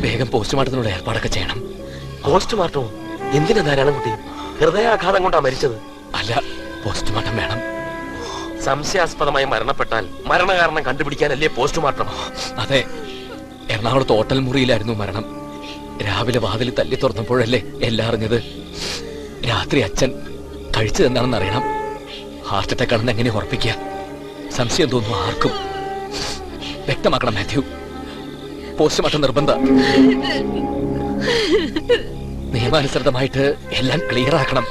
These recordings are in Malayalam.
വേഗം പോസ്റ്റ്മോർട്ടത്തിനുള്ള ഏർപ്പാടൊക്കെ ചെയ്യണം. പോസ്റ്റ്മോർട്ടമോ? എന്തിനാ നാരായണൻകുട്ടി? ഹൃദയാഘാതം കൊണ്ടാ മരിച്ചത്? അല്ല, പോസ്റ്റ്മോർട്ടം വേണം. സംശയാസ്പദമായി മരണപ്പെട്ടാൽ മരണകാരണം കണ്ടുപിടിക്കാനല്ലേ പോസ്റ്റ്മോർട്ടം? അതെ, എറണാകുളത്ത് ഹോട്ടൽ മുറിയിലായിരുന്നു മരണം. രാവിലെ വാതിൽ തല്ലി തുറന്നപ്പോഴല്ലേ എല്ലാം അറിഞ്ഞത്. രാത്രി അച്ഛൻ കഴിച്ചത് എന്താണെന്ന് അറിയണം. ഹാർട്ട് അറ്റാക്ക് ആണെന്ന് എങ്ങനെ ഉറപ്പിക്കുക? സംശയം തോന്നുന്നു ആർക്കും. വ്യക്തമാക്കണം മാത്യു, പോസ്റ്റ്മോർട്ടം നിർബന്ധം. നിയമാനുസൃതമായിട്ട് എല്ലാം ക്ലിയർ ആക്കണം.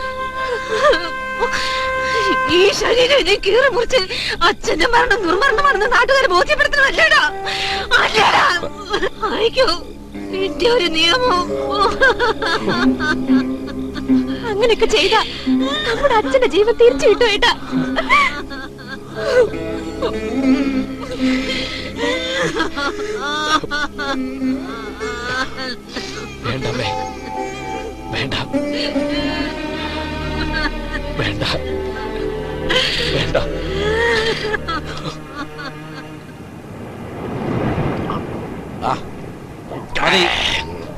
ഈ ശരീരം ഇനി കീറി മുറിച്ച് അച്ഛന്റെ മരണം ദുർമരണമാണെന്ന് നാട്ടുകാരെ ബോധ്യപ്പെടുത്തണമല്ലേടാ? അല്ലേടാ, ആയിക്കോ എന്റെ ഒരു നിയമം. അങ്ങനെയൊക്കെ ചെയ്ത നമ്മുടെ അച്ഛന്റെ ജീവൻ തിരിച്ചു കിട്ടും ഏട്ടാ. വേണ്ടമ്മേ, വേണ്ട വേണ്ട വേണ്ട.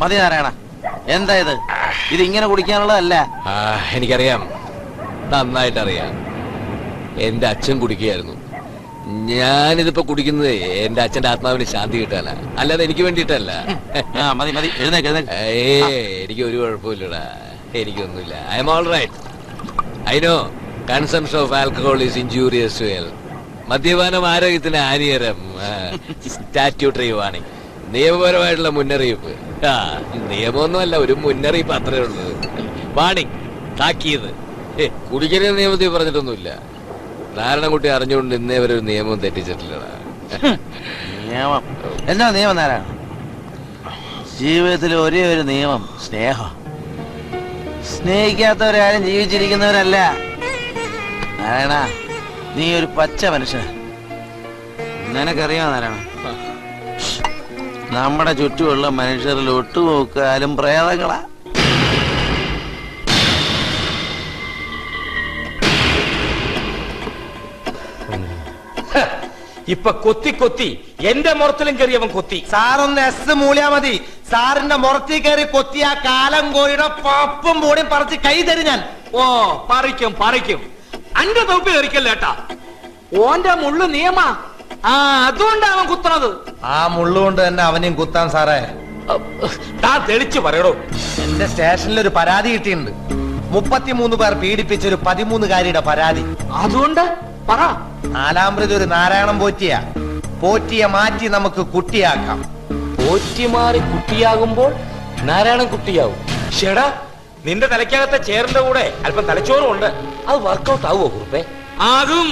മതി നാരായണ, എന്താ ഇത്? ഇതിങ്ങനെ കുടിക്കാനുള്ളതല്ല. എനിക്കറിയാം, നന്നായിട്ടറിയാം. എന്റെ അച്ഛൻ കുടിക്കുകയായിരുന്നു. ഞാനിതിപ്പോ കുടിക്കുന്നത് എന്റെ അച്ഛന്റെ ആത്മാവിന് ശാന്തി കിട്ടാനാ, അല്ലാതെ എനിക്ക് വേണ്ടിയിട്ടല്ല. മതി മതി, എഴുന്നേക്ക്. എനിക്ക് ഒരു കുഴപ്പമില്ലടാ, എനിക്കൊന്നുമില്ല. I am all right. I know consumption of alcohol is injurious to health. മദ്യപാനം ആരോഗ്യത്തിന് ഹാനികരം. സ്റ്റാറ്റ്യൂട്ടറി വാണിംഗ്, നിയമപരമായിട്ടുള്ള മുന്നറിയിപ്പ്. നിയമമൊന്നുമല്ല, ഒരു മുന്നറിയിപ്പ് അത്രേ ഉള്ളൂ. വാണിംഗ്, താക്കീത്. കുടിക്കരുത് നിയമത്തിൽ പറഞ്ഞിട്ടൊന്നുമില്ല. നാരായണൻകുട്ടി അറിഞ്ഞുകൊണ്ട് ഇന്നേ വരെ ഒരു നിയമം തെറ്റിച്ചിട്ടില്ലടാ. നിയമം എന്താ നിയമം നാരായണ? ജീവിതത്തിൽ ഒരേ ഒരു നിയമം, സ്നേഹം. സ്നേഹിക്കാത്തവരാരും ജീവിച്ചിരിക്കുന്നവരല്ല നാരായണ. നീ ഒരു പച്ച മനുഷ്യൻ. നിനക്കറിയാം നാരായണ, നമ്മുടെ ചുറ്റുമുള്ള മനുഷ്യരിൽ ഒട്ടുമുക്കാലും പ്രേതങ്ങളാ. ഇപ്പൊ കൊത്തി കൊത്തി എന്റെ മുറത്തിലും കയറിയവൻ കൊത്തി. സാറൊന്ന് എസ് മൂളിയാ മതി. സാറിന്റെ മുറത്തിൽ കയറി കൊത്തിയ കാലം കോഴിയുടെ പപ്പും പൂടിയും പറിച്ച് കൈ തരും ഞാൻ. ഓ, പറിക്കും പറിക്കും. അന്റെ തൊപ്പി കയറിക്കല്ലേട്ടാ. ഓന്റെ മുള്ളു നിയമാ. അതുകൊണ്ടാണ് അവൻ കുത്തണത്. ആ മുള്ളുകൊണ്ട് തന്നെ അവനെയും കുത്താൻ സാറേ. താ തെളിച്ചു പറയടോ. എന്റെ സ്റ്റേഷനിൽ ഒരു പരാതി കിട്ടിയിട്ടുണ്ട്. 33 പേർ പീഡിപ്പിച്ച ഒരു 13-കാരിയുടെ പരാതി. അതുകൊണ്ട് പറ. 4-ാം പ്രതി ഒരു നാരായണം പോറ്റിയെ മാറ്റി നമുക്ക് കുട്ടിയാക്കാം. പോറ്റി മാറി കുട്ടിയാകുമ്പോൾ നാരായണൻ കുട്ടിയാവും. ഷെടാ, നിന്റെ തലയ്ക്കകത്തെ ചേറിന്റെ കൂടെ അല്പം തലച്ചോറും ഉണ്ട്. അത് വർക്കൗട്ട് ആവുമോ കുറുപ്പേ? ആകും.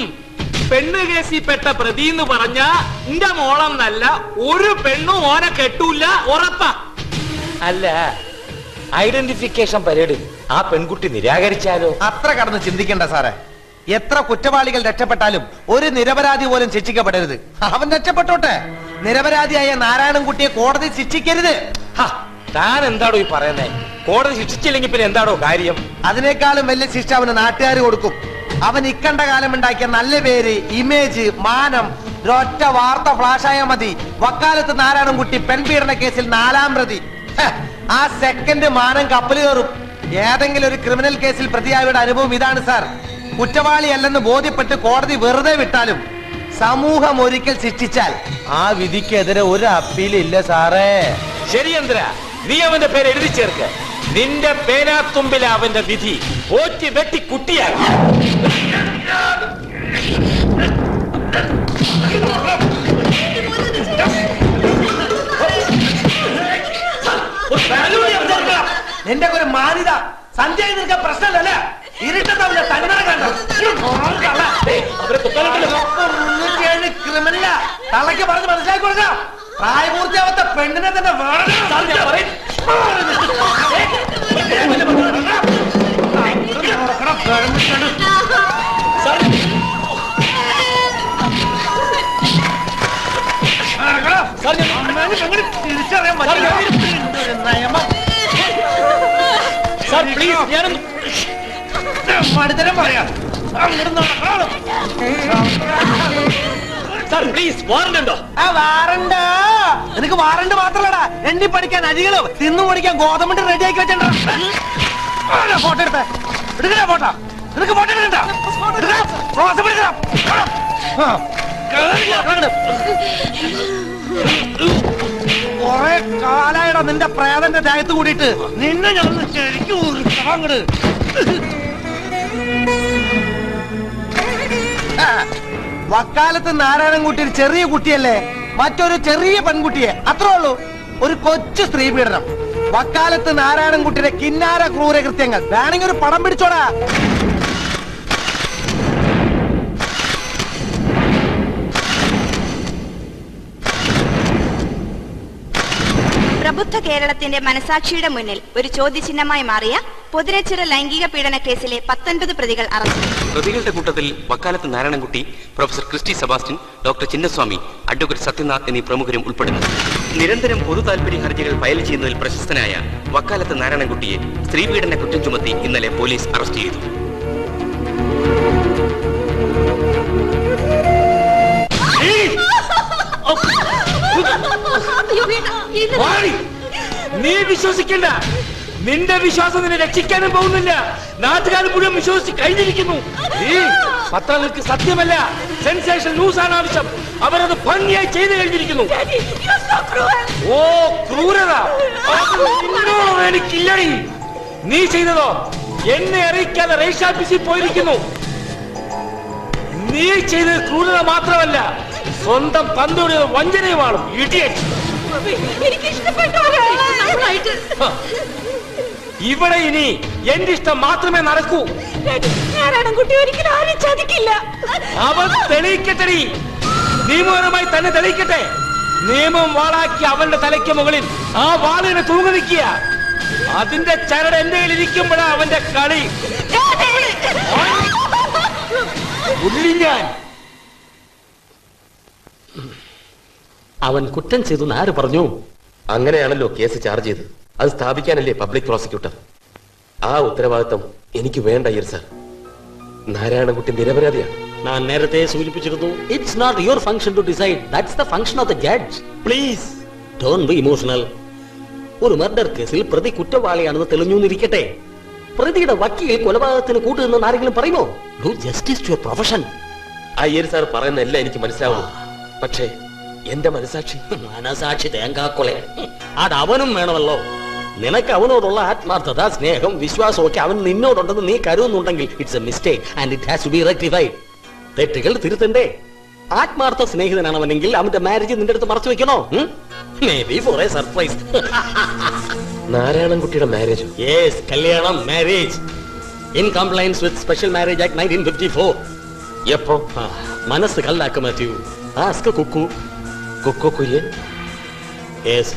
പെണ്ണ് കേസിൽ പെട്ട പ്രതി എന്ന് പറഞ്ഞ എന്റെ മോളം നല്ല ഒരു പെണ്ണും ഓനെ കെട്ടൂല, ഉറപ്പാ. അല്ല, ഐഡന്റിഫിക്കേഷൻ പരേഡിൽ ആ പെൺകുട്ടി നിരാകരിച്ചാലോ? അത്ര കടന്ന് ചിന്തിക്കണ്ട സാറേ. എത്ര കുറ്റവാളികൾ രക്ഷപ്പെട്ടാലും ഒരു നിരപരാധി പോലും ശിക്ഷിക്കപ്പെടരുത്. അവൻ രക്ഷപ്പെട്ടോട്ടെ. നിരപരാധിയായ നാരായണൻകുട്ടിയെ കോടതി ശിക്ഷിക്കരുത്. താൻ എന്താടോ ഈ പറയുന്നേ? കോടതി ശിക്ഷിച്ചില്ലെങ്കിൽ പിന്നെ എന്താടോ കാര്യം? അതിനേക്കാളും വലിയ ശിക്ഷ അവന് നാട്ടുകാർ കൊടുക്കും. അവൻ ഇക്കണ്ട കാലം ഉണ്ടാക്കിയ നല്ല പേര്, ഇമേജ്, മാനം ഒരൊറ്റ വാർത്ത ഫ്ലാഷായ മതി. വക്കാലത്ത് നാരായണൻകുട്ടി പെൺപീഡന കേസിൽ 4-ാം പ്രതി. ആ സെക്കൻഡ് മാനം കപ്പൽ കയറും. ഏതെങ്കിലും ഒരു ക്രിമിനൽ കേസിൽ പ്രതിയായവരുടെ അനുഭവം ഇതാണ് സാർ. കുറ്റവാളിയല്ലെന്ന് ബോധ്യപ്പെട്ട് കോടതി വെറുതെ വിട്ടാലും സമൂഹം ഒരിക്കൽ ശിക്ഷിച്ചാൽ ആ വിധിക്കെതിരെ ഒരു അപ്പീലില്ല സാറേ. ശരി ചന്ദ്ര, നീ അവന്റെ പേര് എഴുതി ചേർക്ക്. നിന്റെ പേനാത്തുമ്പിൽ അവന്റെ വിധി ഓറ്റി വെട്ടി കുട്ടിയാക്കി. നിന്റെ ഒരു മാനിത സഞ്ജയ് നിനക്ക് പ്രശ്നമല്ലേ? ഇരുട്ടത്തവന്റെ തന്നട കണ്ടോ? ക്രിമിനല തള്ളക്ക് പറഞ്ഞ് മനസ്സിലാക്കി കൊടുക്കാം. പ്രായപൂർത്തിയാവാത്ത പെണ്ണിനെ തന്നെ തിരിച്ചറിയാൻ നിയമം മടുത്തരം പറയാം. നിനക്ക് വാറണ്ട് മാത്രല്ലടാ, എണ്ണി പഠിക്കാൻ അരികളും തിന്നു പഠിക്കാൻ ഗോതമ്പ് റെഡിയാക്കി വെച്ചിട്ടുണ്ടോ? ഫോട്ടോ എടുത്തേ, എടുക്കണ ഫോട്ടോ. നിനക്ക് ഫോട്ടോ എടുക്കണ്ട, കൊറേ കാലായിടാ നിന്റെ പ്രേതന്റെ ദേഹത്ത് കൂടിയിട്ട്. നിന്നെ ഞാൻ ശരിക്കും അങ്ങട് വക്കാലത്ത് നാരായണൻകുട്ടി ഒരു ചെറിയ കുട്ടിയല്ലേ, മറ്റൊരു ചെറിയ പെൺകുട്ടിയെ, അത്രേ ഉള്ളൂ. ഒരു കൊച്ചു സ്ത്രീ പീഡനം. വക്കാലത്ത് നാരായണൻകുട്ടിയുടെ കിന്നാര ക്രൂര കൃത്യങ്ങൾ വേണമെങ്കിൽ ഒരു പടം പിടിച്ചോടാ. പ്രബുദ്ധ കേരളത്തിന്റെ മനസാക്ഷിയുടെ മുന്നിൽ ഒരു ചോദ്യചിഹ്നമായി മാറിയ പൊതിരച്ചിറ ലൈംഗിക പീഡന കേസിലെ 19 പ്രതികൾ അറസ്റ്റിൽ. പ്രതികളുടെ കൂട്ടത്തിൽ വക്കാലത്ത് Narayanankutty, professor Christy Sebastian, doctor Chinnaswamy, advocate Sathyanath എന്നീ പ്രമുഖരും ഉൾപ്പെടുന്നു. നിരന്തരം പൊതു താൽപര്യ ഹർജികൾ ഫയൽ ചെയ്യുന്നതിൽ പ്രശസ്തനായ വക്കാലത്ത് നാരായണൻകുട്ടിയെ സ്ത്രീപീഡന കുറ്റം ചുമത്തി ഇന്നലെ പോലീസ് അറസ്റ്റ് ചെയ്തു. നീ വിശ്വസിക്കണ്ട. നിന്റെ വിശ്വാസം നിന്നെ രക്ഷിക്കാനും പോകുന്നില്ല. നാട്ടുകാർ മുഴുവൻ വിശ്വസിച്ച് കഴിഞ്ഞിരിക്കുന്നു. ഈ പത്രങ്ങൾക്ക് സത്യമല്ല, സെൻസേഷൻ ന്യൂസ് ആണ് ആവശ്യം. അവരത് ഭംഗിയായി ചെയ്തു കഴിഞ്ഞിരിക്കുന്നു. ഓ ക്രൂരത എനിക്കില്ലടി. നീ ചെയ്തതോ എന്നെ അറിയിക്കാതെ രജിസ്റ്റർ ഓഫീസിൽ പോയിരിക്കുന്നു. നീ ചെയ്തത് ക്രൂരത മാത്രമല്ല, സ്വന്തം തന്തയുടെ വഞ്ചനയുമാണ്. ഇവിടെ ഇനി എന്റെ ഇഷ്ടം മാത്രമേ നടക്കൂ. നാരായണൻകുട്ടി ഒരിക്കലും ആരും ചതിക്കില്ല. അവൻ തെളിയിക്കട്ടെ, നിയമപരമായി തന്നെ തെളിയിക്കട്ടെ. നിയമം വാളാക്കി അവന്റെ തലയ്ക്ക് മുകളിൽ ആ വാളിനെ തൂങ്ങി നിൽക്കുക. അതിന്റെ ചരട് എന്റെ കയ്യിൽ ഇരിക്കുമ്പോഴാ അവന്റെ കളി. ഞാൻ അവൻ കുറ്റം ചെയ്തു ആര് പറഞ്ഞു? അങ്ങനെയാണല്ലോ കേസ് ചാർജ് ചെയ്ത്. അത് സ്ഥാപിക്കാനല്ലേ പബ്ലിക് പ്രോസിക്യൂട്ടർ. ആ ഉത്തരവാദിത്തം എനിക്ക് വേണ്ട അയ്യർ സാർ. നാരായണൻകുട്ടി നിരപരാധിയാണ്. ഞാൻ നേരത്തെ സൂചിപ്പിച്ചിരുന്നു, it's not your function to decide, that's the function of the judge. Please don't be emotional. ഒരു മർഡർ കേസിൽ പ്രതി കുറ്റവാളിയാണെന്ന് തെളിഞ്ഞുന്നിരിക്കട്ടെ, പ്രതിയുടെ വക്കീൽ കൊലപാതകത്തിന് കൂട്ടുനിന്ന് ആരെങ്കിലും പറയുമോ? Do justice to your profession. Iyer sir പറയുന്നതെല്ലാം എനിക്ക് മനസ്സിലാവുന്നു. പക്ഷേ എന്റെ മനസാക്ഷി തേങ്കാക്കൊലെ അത് അവനും വേണമല്ലോ. നിനക്ക് അവനോടുള്ള ആത്മാർത്ഥത, സ്നേഹം, വിശ്വാസമൊക്കെ അവൻ നിന്നോടുണ്ടെന്ന് നീ കരുതുന്നുണ്ടെങ്കിൽ it's a mistake and it has to be rectified. തെറ്റുകൾ തിരുത്തണ്ടേ? ആത്മാർത്ഥ സ്നേഹിതനാണ് അവനെങ്കിൽ അവന്റെ മാരേജ് നിന്റെ അടുത്ത് മറച്ചു വെക്കണോ? Maybe for a surprise. നാരായണൻകുട്ടിയുടെ മാരേജ്? യെസ്, കല്യാണം, marriage in compliance with special marriage act 1954. എപ്പോ? മനസ്സ് കല്ലാക്കും മാത്യു. ആസ്ക് കുക്കു. കുക്കു കുര്യൻ? യെസ്.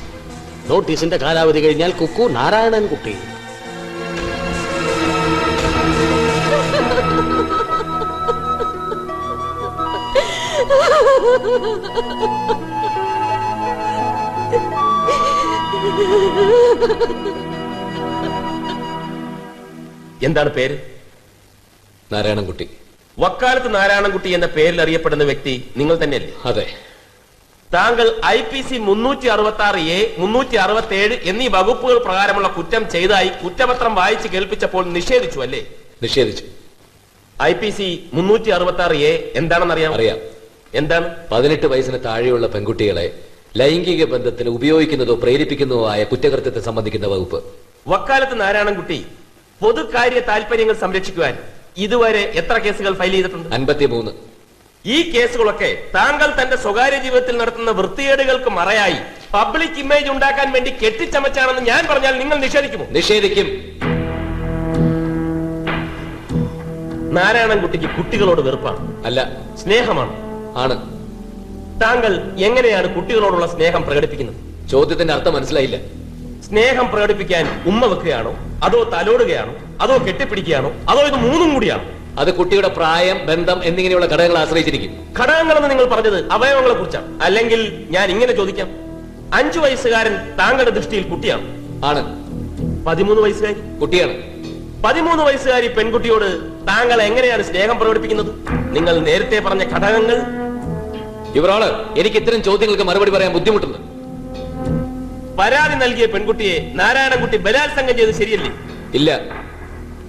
നോട്ടീസിന്റെ കാലാവധി കഴിഞ്ഞാൽ കുക്കു നാരായണൻകുട്ടി. എന്താണ് പേര്? നാരായണൻകുട്ടി. വക്കാലത്ത് നാരായണൻകുട്ടി എന്ന പേരിൽ അറിയപ്പെടുന്ന വ്യക്തി നിങ്ങൾ തന്നെയല്ലേ? അതെ. താങ്കൾ IPC 366A, 367 എന്നീ വകുപ്പുകൾ പ്രകാരമുള്ള കുറ്റം ചെയ്തതായി കുറ്റപത്രം വായിച്ച് കേൾപ്പിച്ചപ്പോൾ നിഷേധിച്ചു അല്ലേ? നിഷേധിച്ചു. IPC 366A എന്താണെന്ന് അറിയാം? അറിയാം. എന്താണ്? 18 വയസ്സിന് താഴെയുള്ള പെൺകുട്ടികളെ ലൈംഗിക ബന്ധത്തിന് ഉപയോഗിക്കുന്നതോ പ്രേരിപ്പിക്കുന്നതോ ആയ കുറ്റകൃത്യത്തെ സംബന്ധിക്കുന്ന വകുപ്പ്. വക്കാലത്ത് നാരായണൻകുട്ടി പൊതുകാര്യ താല്പര്യങ്ങൾ സംരക്ഷിക്കുവാൻ ഇതുവരെ എത്ര കേസുകൾ ഫയൽ ചെയ്തിട്ടുണ്ട്? 53. ഈ കേസുകളൊക്കെ താങ്കൾ തന്റെ സ്വകാര്യ ജീവിതത്തിൽ നടത്തുന്ന വൃത്തികേടുകൾക്ക് മറയായി പബ്ലിക് ഇമേജ് ഉണ്ടാക്കാൻ വേണ്ടി കെട്ടിച്ചമച്ചാണെന്ന് ഞാൻ പറഞ്ഞാൽ നിങ്ങൾ നിഷേധിക്കുമോ? നിഷേധിക്കും. നാരായണൻകുട്ടിക്ക് കുട്ടികളോട് വെറുപ്പാണ്? അല്ല, സ്നേഹമാണ്. ആണ്. താങ്കൾ എങ്ങനെയാണ് കുട്ടികളോടുള്ള സ്നേഹം പ്രകടിപ്പിക്കുന്നത്? ചോദ്യത്തിന്റെ അർത്ഥം മനസ്സിലായില്ല. സ്നേഹം പ്രകടിപ്പിക്കാൻ ഉമ്മ വെക്കുകയാണോ, അതോ തലോടുകയാണോ, അതോ കെട്ടിപ്പിടിക്കുകയാണോ, അതോ ഇത് മൂന്നും കൂടിയാണോ? അത് കുട്ടിയുടെ പ്രായം, ബന്ധം എന്നിങ്ങനെയുള്ള ഘടകങ്ങൾ ആശ്രയിച്ചിരിക്കും. ഘടകങ്ങളെന്ന് നിങ്ങൾ പറഞ്ഞത് അവയവങ്ങളെ കുറിച്ചാണ്. അല്ലെങ്കിൽ ഞാൻ ഇങ്ങനെ ചോദിക്കാം, 5 വയസ്സുകാരൻ താങ്കളുടെ ദൃഷ്ടിയിൽ കുട്ടിയാണ്? ആണ്. 13 വയസ്സുകാരി കുട്ടിയാണ്. 13 വയസ്സുകാരി പെൺകുട്ടിയോട് താങ്കൾ എങ്ങനെയാണ് സ്നേഹം പ്രകടിപ്പിക്കുന്നത്? നിങ്ങൾ നേരത്തെ പറഞ്ഞ ഘടകങ്ങൾ. ഇവരോട് എനിക്ക് ഇത്തരം ചോദ്യങ്ങൾക്ക് മറുപടി പറയാൻ ബുദ്ധിമുട്ടുണ്ട്. പരാതി നൽകിയ പെൺകുട്ടിയെ നാരായണൻകുട്ടി ബലാത്സംഗം ചെയ്ത് ശരിയല്ലേ? ഇല്ല.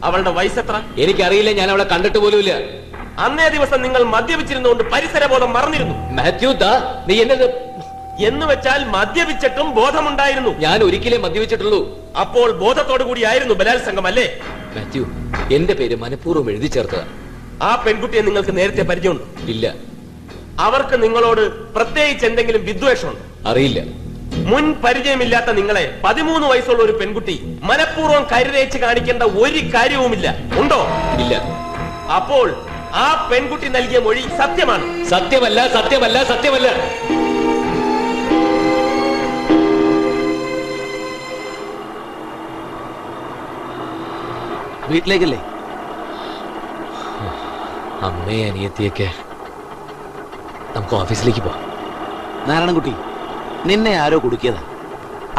അവളുടെ വയസ്സെത്ര? എനിക്കറിയില്ല, ഞാൻ അവളെ കണ്ടിട്ട് പോലുമില്ല. അന്നേ ദിവസം നിങ്ങൾ മദ്യപിച്ചിരുന്നുകൊണ്ട് പരിസരബോധം മറന്നിരുന്നു. മാത്യു, നീ എന്നത് എന്ന് വെച്ചാൽ മദ്യപിച്ചിട്ടും ബോധമുണ്ടായിരുന്നു. ഞാൻ ഒരിക്കലേ മദ്യപിച്ചിട്ടുള്ളൂ. അപ്പോൾ ബോധത്തോടു കൂടിയായിരുന്നു ബലാത്സംഗം അല്ലേ? മാത്യു, എന്റെ പേര് മനഃപൂർവ്വം എഴുതി ചേർത്തതാണ്. ആ പെൺകുട്ടിയെ നിങ്ങൾക്ക് നേരത്തെ പരിചയമുണ്ട്? ഇല്ല. അവർക്ക് നിങ്ങളോട് പ്രത്യേകിച്ച് എന്തെങ്കിലും വിദ്വേഷമുണ്ട്? അറിയില്ല. മുൻ പരിചയമില്ലാത്ത നിങ്ങളെ 13 വയസ്സുള്ള ഒരു പെൺകുട്ടി മനഃപൂർവ്വം കരുതേച്ച് കാണിക്കേണ്ട ഒരു കാര്യവുമില്ല. ഉണ്ടോ? ഇല്ല. അപ്പോൾ ആ പെൺകുട്ടി നൽകിയ മൊഴി സത്യമാണ്? സത്യമല്ല, സത്യമല്ല, സത്യമല്ല. വീട്ടിലേക്കല്ലേ? അമ്മയെ അനിയത്തിയൊക്കെ നമുക്ക് ഓഫീസിലേക്ക് പോവാം. നാരായണൻകുട്ടി, നിന്നെ ആരോ കുടുക്കിയതാ.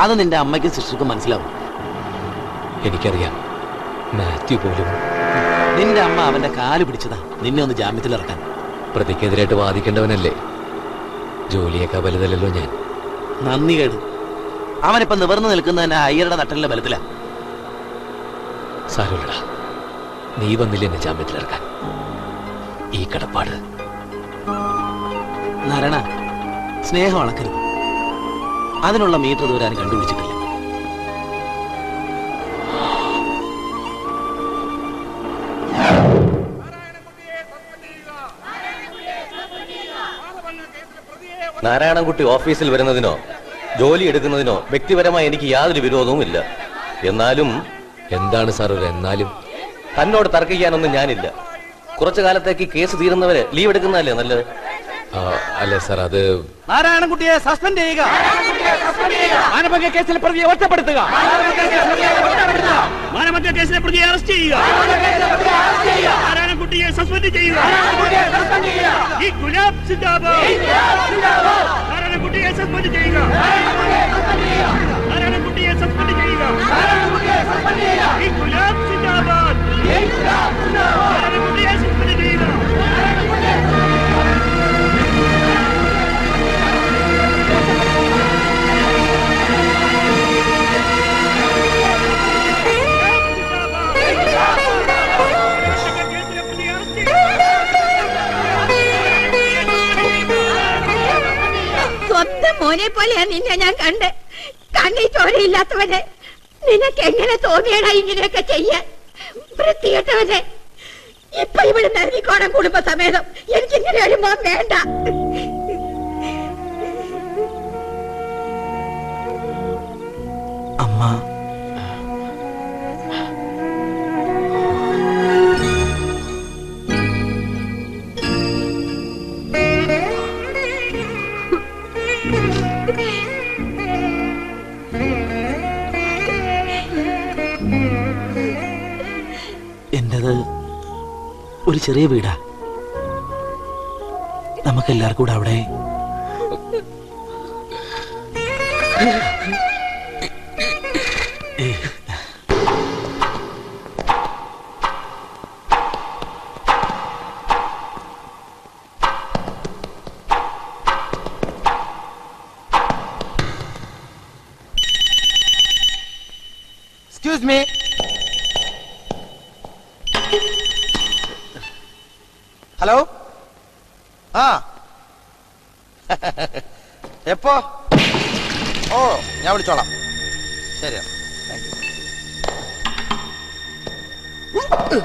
അത് നിന്റെ അമ്മയ്ക്കും സിസ്റ്റർക്കും മനസ്സിലാവും. എനിക്കറിയാം. മാത്യു പോലും. നിന്റെ അമ്മ അവന്റെ കാല് പിടിച്ചതാ നിന്നെ ഒന്ന് ജാമ്യത്തിൽ ഇറക്കാൻ. പ്രതിക്കെതിരായിട്ട് വാദിക്കേണ്ടവനല്ലേ? ജോലിയേക്കാൾ വലുതല്ലല്ലോ ഞാൻ. നന്ദി കേട്. അവനിപ്പോ നിവർന്നു നിൽക്കുന്നതിന് അയ്യരുടെ നട്ടലിന്റെ ബലത്തിലാ. സാരമില്ലടാ, നീ വന്നില്ല എന്നെ ജാമ്യത്തിലിറക്കാൻ. ഈ കടപ്പാട്. നാരായണ, സ്നേഹം അളക്കരുത്. അതിനുള്ള മീറ്റർ ഇതുവരെ ആരും കണ്ടുപിടിച്ചിട്ടില്ല. നാരായണൻകുട്ടി ഓഫീസിൽ വരുന്നതിനോ ജോലി എടുക്കുന്നതിനോ വ്യക്തിപരമായി എനിക്ക് യാതൊരു വിരോധവും ഇല്ല. എന്നാലും എന്താണ് സാർ ഒരു എന്നാലും? തന്നോട് തർക്കിക്കാനൊന്നും ഞാനില്ല. കുറച്ചു കാലത്തേക്ക് കേസ് തീരുന്നവരെ ലീവ് എടുക്കുന്നതല്ലേ നല്ലത്? അല്ല സാർ, അത് നാരായണൻകുട്ടിയെ സസ്പെൻഡ് ചെയ്യുക. മാനഭംഗ കേസിൽ പ്രതിയെ ഒറ്റപ്പെടുത്തുക. മാനഭംഗ കേസിലെ പ്രതിയെ അറസ്റ്റ് ചെയ്യുക. നാരായണൻകുട്ടിയെ സസ്പെൻഡ് ചെയ്യുക. ഈ ഗുലാബ് സിന്ദാബാദ്. നാരായണൻകുട്ടിയെ സസ്പെൻഡ് ചെയ്യുക. നാരായണൻകുട്ടിയെ സസ്പെൻഡ് ചെയ്യുക. ഈ ഗുലാബ് സിന്ദാബാദ്. നാരായണൻകുട്ടിയെ സസ്പെൻഡ് ചെയ്യുക. സ്വന്തം മോനെ പോലെയാ നിന്നെ ഞാൻ കണ്ട്. കണ്ണീ ചോരയില്ലാത്തവനെ നിനക്ക് എങ്ങനെ തോന്നിയടാ ഇങ്ങനെയൊക്കെ ചെയ്യാൻ? വൃത്തികെട്ടവനെ. ഇപ്പൊ ഇവിടെ നൽകിക്കോണം കുടുംബസമേതം. എനിക്കിങ്ങനെ ഒരു മോൻ വേണ്ട. അമ്മ, എന്റേത് ഒരു ചെറിയ വീടാ. നമുക്കെല്ലാവർക്കും കൂടെ അവിടെ എക്സ്ക്യൂസ് മീ. ഹലോ. ആ എപ്പോ? ഓ, ഞാൻ വിളിച്ചോളാം. ശരി, താങ്ക് യു.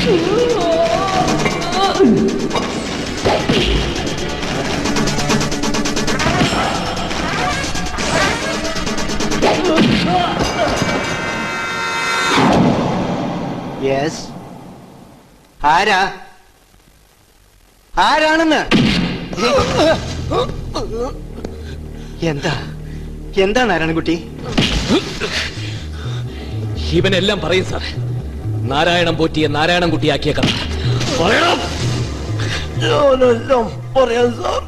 യെസ്, ആരാണെന്ന്? എന്താ നാരായണൻകുട്ടി? ഇവനെല്ലാം പറയും സാർ. നാരായണൻ പോറ്റിയെ നാരായണൻകുട്ടിയാക്കിയ കഥ പറയണം. ഞാനെല്ലാം പറയാം സാർ.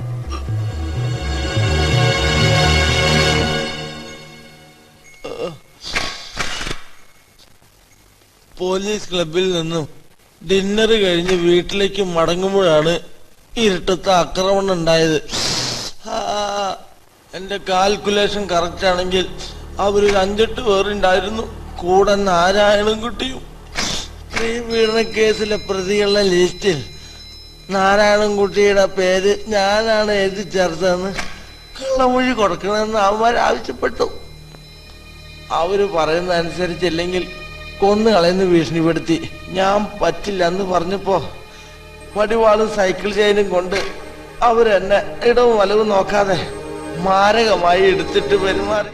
പോലീസ് ക്ലബിൽ നിന്നും ഡിന്നർ കഴിഞ്ഞ് വീട്ടിലേക്ക് മടങ്ങുമ്പോഴാണ് ഇരുട്ടത്ത് ആക്രമണം ഉണ്ടായത്. എന്റെ കാൽക്കുലേഷൻ കറക്റ്റ് ആണെങ്കിൽ അവരൊരു 5-8 പേരുണ്ടായിരുന്നു. കൂടെ നാരായണൻകുട്ടിയും. പീഡന കേസിലെ പ്രതികളുടെ ലിസ്റ്റിൽ നാരായണൻകുട്ടിയുടെ പേര് ഞാനാണ് എഴുതി ചേർത്തതെന്ന് കള്ളമൊഴി കൊടുക്കണമെന്ന് അവന്മാർ ആവശ്യപ്പെട്ടു. അവര് പറയുന്ന അനുസരിച്ചില്ലെങ്കിൽ കൊന്നു കളയെന്ന് ഭീഷണിപ്പെടുത്തി. ഞാൻ പറ്റില്ല എന്ന് പറഞ്ഞപ്പോ വടിവാളും സൈക്കിൾ ചെയിനും കൊണ്ട് അവരെന്നെ ഇടവും വലവും നോക്കാതെ മാരകമായി എടുത്തിട്ട് പെരുമാറി.